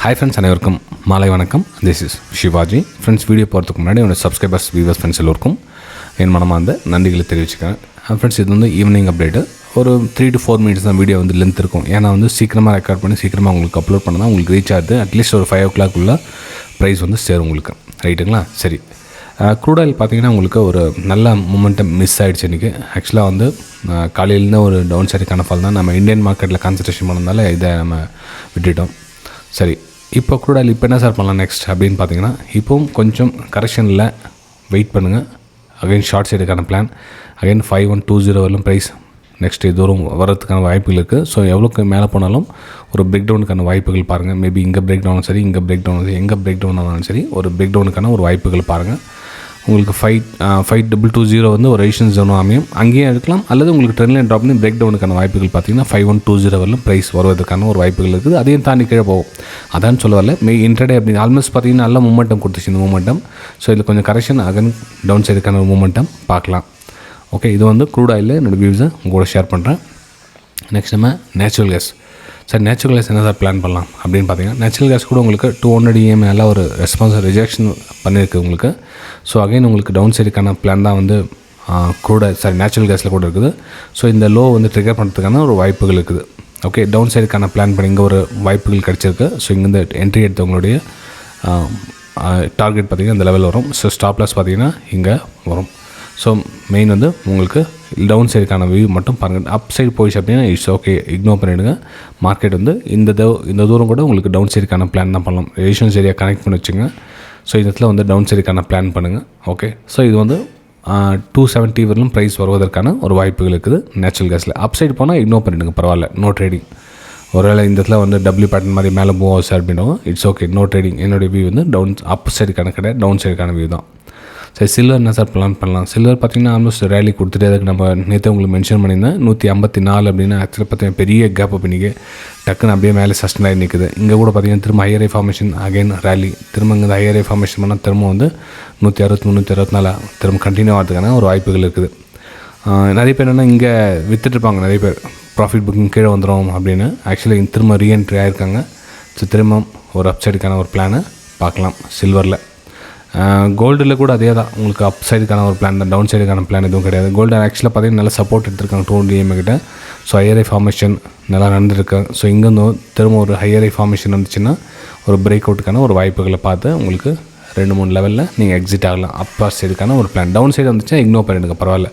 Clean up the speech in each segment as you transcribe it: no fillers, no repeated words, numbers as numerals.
Hi friends, அனைவருக்கும் மாலை வணக்கம். This is Shivaji. Friends, video போகிறதுக்கு முன்னாடி என்னோடய சப்ஸ்கிரைபர்ஸ் வியூவர்ஸ் ஃப்ரெண்ட்ஸ் எல்லோருக்கும் என் மனமார்ந்த நன்றிகளை தெரிவிச்சுக்கிறேன். ஃப்ரெண்ட்ஸ், இது வந்து ஈவினிங் அப்டேட்டு. ஒரு 3 to 4 minutes தான் வீடியோ வந்து லென்த் இருக்கும். ஏன்னா வந்து சீக்கிரமாக ரெக்கார்ட் பண்ணி சீக்கிரமாக உங்களுக்கு அப்லோட் பண்ண தான் உங்களுக்கு ரீச் ஆகுது. அட்லீஸ்ட் ஒரு 5 o'clock ப்ரைஸ் வந்து சேரும் உங்களுக்கு. ரைட்டுங்களா? சரி, க்ரூட் ஆயில் பார்த்தீங்கன்னா உங்களுக்கு ஒரு நல்ல மூமெண்டம் மிஸ் ஆகிடுச்சு இன்றைக்கி. ஆக்சுவலாக வந்து காலையிலேருந்து ஒரு டவுன் சைடுக்கான ஃபால் தான். நம்ம இந்தியன் மார்க்கெட்டில் கான்சன்ட்ரேஷன் பண்ணதால இதை நம்ம விட்டுட்டோம். சரி, இப்போ க்ரூட் ஆயில் இப்போ என்ன சார் பண்ணலாம் நெக்ஸ்ட் அப்படின்னு பார்த்தீங்கன்னா, இப்போவும் கொஞ்சம் கரெக்ஷனில் வெயிட் பண்ணுங்கள். அகைன் ஷார்ட் சைடுக்கான பிளான். அகைன் 5120 வரலும் ப்ரைஸ் நெக்ஸ்ட் தூரம் வரதுக்கான வாய்ப்புகள் இருக்குது. ஸோ எவ்வளோக்கு மேலே போனாலும் ஒரு பிரேக் டவுனுக்கான வாய்ப்புகள் பாருங்கள். மேபி இங்கே பிரேக் டவுனும் சரி, இங்கே பிரேக் டவுன் சரி, எங்கே பிரேக் டவுன் ஆனாலும் சரி, ஒரு பிரேக் டவுனுக்கான ஒரு வாய்ப்புகள் பாருங்கள். உங்களுக்கு 5220 வந்து ஒரு ரெசிஸ்டன்ஸ் ஜோனும் அமையும், அங்கேயும் எடுக்கலாம். அல்லது உங்களுக்கு ட்ரெண்ட் லைன் ட்ராப் பண்ணி பிரேக் டவுனுக்கான வாய்ப்புகள் பார்த்தீங்கன்னா 5120 வரலும் ப்ரைஸ் வருவதற்கான ஒரு வாய்ப்புகள் இருக்குது. அதையும் தாண்டி கீழே போகும். அதான் சொல்ல வரல. இன்ட்ரடே அப்படின்னு ஆல்மோஸ்ட் பார்த்தீங்கன்னா நல்ல மூமெண்டம் கொடுத்துச்சு இந்த மூமெண்டம். ஸோ இதில் கொஞ்சம் கரெக்ஷன் அகன் டவுன் சைடுக்கான ஒரு மூமெண்டம் பார்க்கலாம். ஓகே, இது வந்து க்ரூட் ஆயிலில் என்னோடய வியூஸை உங்களோட ஷேர் பண்ணுறேன். நெக்ஸ்ட் நம்ம natural gas. Sir, natural gas என்ன சார் பிளான் பண்ணலாம் அப்படின்னு பார்த்தீங்கன்னா, நேச்சுரல் கேஸ் கூட உங்களுக்கு 200 EM நல்லா ஒரு ரெஸ்பான்ஸ் ரிஜெக்ஷன் பண்ணியிருக்கு உங்களுக்கு. ஸோ அகைன் உங்களுக்கு டவுன் சைடுக்கான பிளான் தான் வந்து நேச்சுரல் கேஸில் கூட இருக்குது. ஸோ இந்த லோ வந்து ட்ரிகர் பண்ணுறதுக்கான ஒரு வாய்ப்புகள் இருக்குது. ஓகே, டவுன் சைடுக்கான பிளான் பண்ணி இங்கே ஒரு வாய்ப்புகள் கிடச்சிருக்கு. ஸோ இங்கேருந்து என்ட்ரி எடுத்தவங்களுடைய டார்கெட் பார்த்திங்கன்னா இந்த லெவல் வரும். ஸோ ஸ்டாப் லாஸ் பார்த்திங்கன்னா இங்கே வரும். ஸோ மெயின் வந்து உங்களுக்கு டவுன் சைடுக்கான வியூ மட்டும் பாருங்கள். அப் சைடு போயிடுச்சு அப்படின்னா இட்ஸ் ஓகே, இக்னோர் பண்ணிவிடுங்க. மார்க்கெட் வந்து இந்த தூரம் கூட உங்களுக்கு டவுன் சைடுக்கான பிளான் தான் பண்ணலாம். ரெசிஸ்டன்ஸ் ஏரியா கனெக்ட் பண்ணி வச்சுங்க. ஸோ இதில் வந்து டவுன் சைடுக்கான பிளான் பண்ணுங்கள். ஓகே, ஸோ இது வந்து 270 வரலும் ப்ரைஸ் வருவதற்கான ஒரு வாய்ப்புகள் இருக்குது நேச்சுரல் கேஸில். அப் சைடு போனால் இக்னோர் பண்ணிவிடுங்க, பரவாயில்ல, நோ ட்ரேடிங். ஒருவேளை இந்த இடத்துல வந்து டபிள்யூ பேட்டர்ன் மாதிரி மேலே மூவ் ஆகும் சார் அப்படின்னா இட்ஸ் ஓகே, நோ ட்ரேடிங். என்னுடைய வியூ வந்து அப் சைடுக்கான கிடையாது, டவுன் சைடுக்கான வியூ தான். சரி, சில்வர் என்ன சார் பிளான் பண்ணலாம்? சில்வர் பார்த்திங்கன்னா ஆல்மோஸ்ட் ரேலி கொடுத்துட்டு அதுக்கு நம்ம நேற்று உங்களுக்கு மென்ஷன் பண்ணியிருந்தேன் 154 அப்படின்னு. ஆக்சுவலாக பார்த்தீங்கன்னா பெரிய கேப் பண்ணிக்கு டக்குன்னு அப்படியே மேலே சஸ்டன் ஆகி நிற்குது. இங்கே கூட பார்த்திங்கன்னா திரும்ப ஹையர் ஃபார்மேஷன் அகைன் ரேலி. திரும்ப இங்கே ஹையர் ஃபார்மேஷன் பண்ணால் திரும்ப வந்து 163 164 திரும்ப கண்டினியூ ஆகிறதுக்கான ஒரு வாய்ப்புகள் இருக்குது. நிறைய பேர் என்னென்னா இங்கே விற்றுட்ருப்பாங்க, நிறைய பேர் ப்ராஃபிட் புக்கிங் கீழே வந்துடும் அப்படின்னு. ஆக்சுவலி திரும்ப ரீஎன்ட்ரி ஆகிருக்காங்க. ஸோ திரும்ப ஒரு அப்சைடுக்கான ஒரு பிளானை பார்க்கலாம் சில்வரில். கோல்டில் கூட அதே தான், உங்களுக்கு அப் சைடுக்கான ஒரு பிளான் தான், டவுன் சைடுக்கான பிளான் எதுவும் கிடையாது. கோல்டு ஆக்சுவலாக பார்த்தீங்கன்னா நல்லா சப்போர்ட் எடுத்திருக்காங்க 200 EM கிட்ட. ஸோ ஹையர் ஃபார்மேஷன் நல்லா நடந்துருக்காங்க. ஸோ இங்கேருந்து திரும்ப ஒரு ஹையர் ஃபார்மேஷன் வந்துச்சுன்னா ஒரு பிரேக் அவுட்டுக்கான ஒரு வாய்ப்புகளை பார்த்து உங்களுக்கு 2-3 லெவலில் நீங்கள் எக்ஸிட் ஆகலாம். அப்பர் சைடுக்கான ஒரு பிளான். டவுன் சைடு வந்துச்சுன்னா இக்னோர் பண்ணிவிடுங்க, பரவாயில்ல.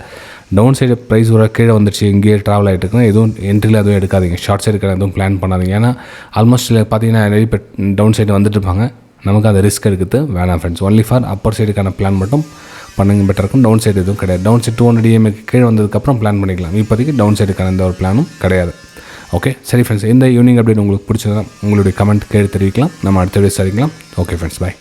டவுன் சைடு ப்ரைஸ் ஒரு கீழே வந்துச்சு, இங்கேயே ட்ராவல் ஆகிட்டு இருக்குன்னா எதுவும் என்ட்ரியில் எதுவும் எடுக்காதீங்க. ஷார்ட் சைடுக்கான எதுவும் பிளான் பண்ணாதீங்க. ஏன்னா ஆல்மோஸ்ட் பார்த்தீங்கன்னா நிறைய பேர் டவுன் சைடு வந்துட்டு இருப்பாங்க. நமக்கு அது ரிஸ்க் எடுக்கிறது வேணாம் ஃப்ரெண்ட்ஸ். ஒன்லி ஃபார் அப்பர் சைடுக்கான பிளான் மட்டும் பண்ணுங்க, பெட்டர் இருக்கும். டவுன் சைடு எதுவும் கிடையாது. டவுன் சைடு 200 EM கீழே வந்ததுக்கப்புறம் பிளான் பண்ணிக்கலாம். இப்போதைக்கு டவுன் சைடுக்கான எந்த ஒரு பிளானும் கிடையாது. ஓகே, சரி ஃப்ரெண்ட்ஸ், இந்த ஈவினிங் அப்டேட் உங்களுக்கு பிடிச்சதா உங்களுடைய கமெண்ட் கேட்டு தெரிவிக்கலாம். நம்ம அடுத்த வீடியோ சரிக்கலாம். ஓகே ஃப்ரெண்ட்ஸ், பாய்.